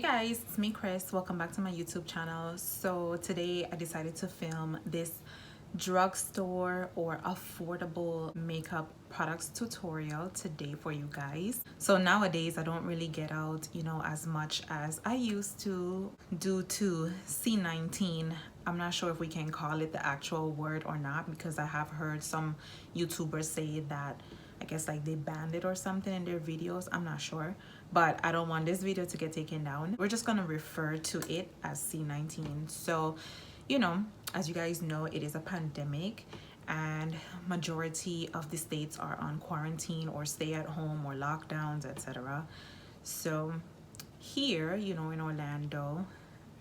Hey guys, it's me Chris. Welcome back to my YouTube channel. So today I decided to film this drugstore or affordable makeup products tutorial today for you guys. So nowadays I don't really get out, as much as I used to due to C19. I'm not sure if we can call it the actual word or not, because I have heard some YouTubers say that I guess like they banned it or something in their videos. I'm not sure, but I don't want this video to get taken down. We're just gonna refer to it as C19. So, as you guys know, it is a pandemic and majority of the states are on quarantine or stay at home or lockdowns, etc. So here, in Orlando,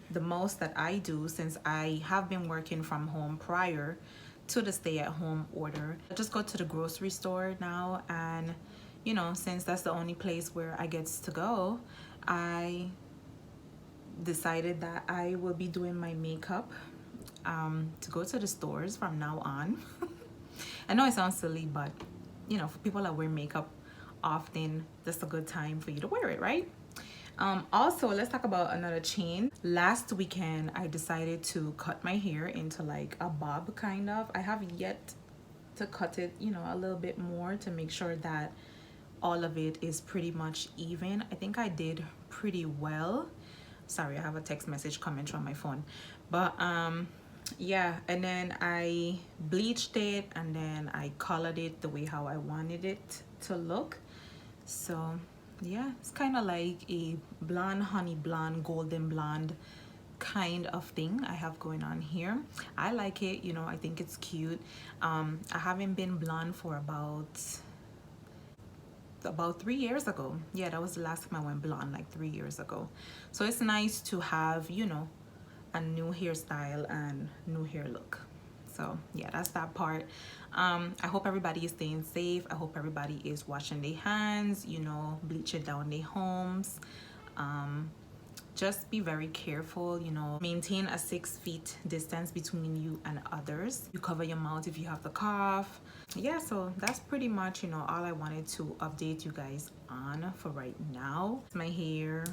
the most that I do, since I have been working from home prior to the stay-at-home order, I just go to the grocery store now, and since that's the only place where I get to go, I decided that I will be doing my makeup to go to the stores from now on. I know it sounds silly, but for people that wear makeup often, that's a good time for you to wear it, right? Also, let's talk about another change. Last weekend, I decided to cut my hair into like a bob kind of. I have yet to cut it, a little bit more to make sure that all of it is pretty much even. I think I did pretty well. Sorry, I have a text message coming from my phone. But yeah, and then I bleached it and then I colored it the way how I wanted it to look. So yeah, it's kind of like a blonde, honey blonde, golden blonde kind of thing I have going on here. I like it, I think it's cute. I haven't been blonde for about 3 years ago. Yeah, that was the last time I went blonde, like 3 years ago. So it's nice to have, a new hairstyle and new hair look. So yeah, that's that part. I hope everybody is staying safe. I hope everybody is washing their hands, bleaching down their homes. Just be very careful, maintain a 6 feet distance between you and others. You cover your mouth if you have the cough. Yeah, so that's pretty much, all I wanted to update you guys on for right now. My hair,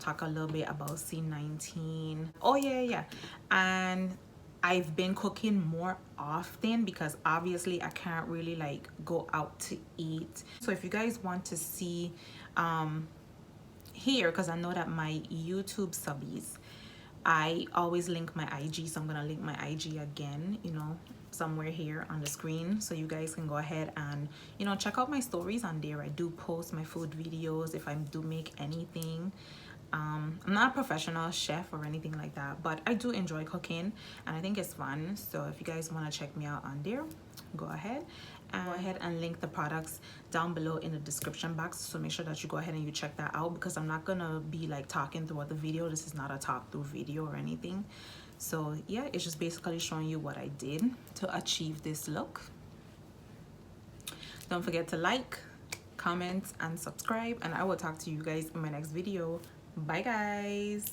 talk a little bit about C19. Oh yeah. And I've been cooking more often because obviously I can't really like go out to eat. So if you guys want to see here, because I know that my YouTube subbies, I always link my IG, so I'm gonna link my IG again, somewhere here on the screen, so you guys can go ahead and check out my stories on there. I do post my food videos if I do make anything. I'm not a professional chef or anything like that, but I do enjoy cooking and I think it's fun. So if you guys want to check me out on there, go ahead and link the products down below in the description box. So make sure that you go ahead and you check that out, because I'm not gonna be like talking throughout the video. This is not a talk through video or anything. So yeah, it's just basically showing you what I did to achieve this look. Don't forget to like, comment, and subscribe, and I will talk to you guys in my next video. Bye guys.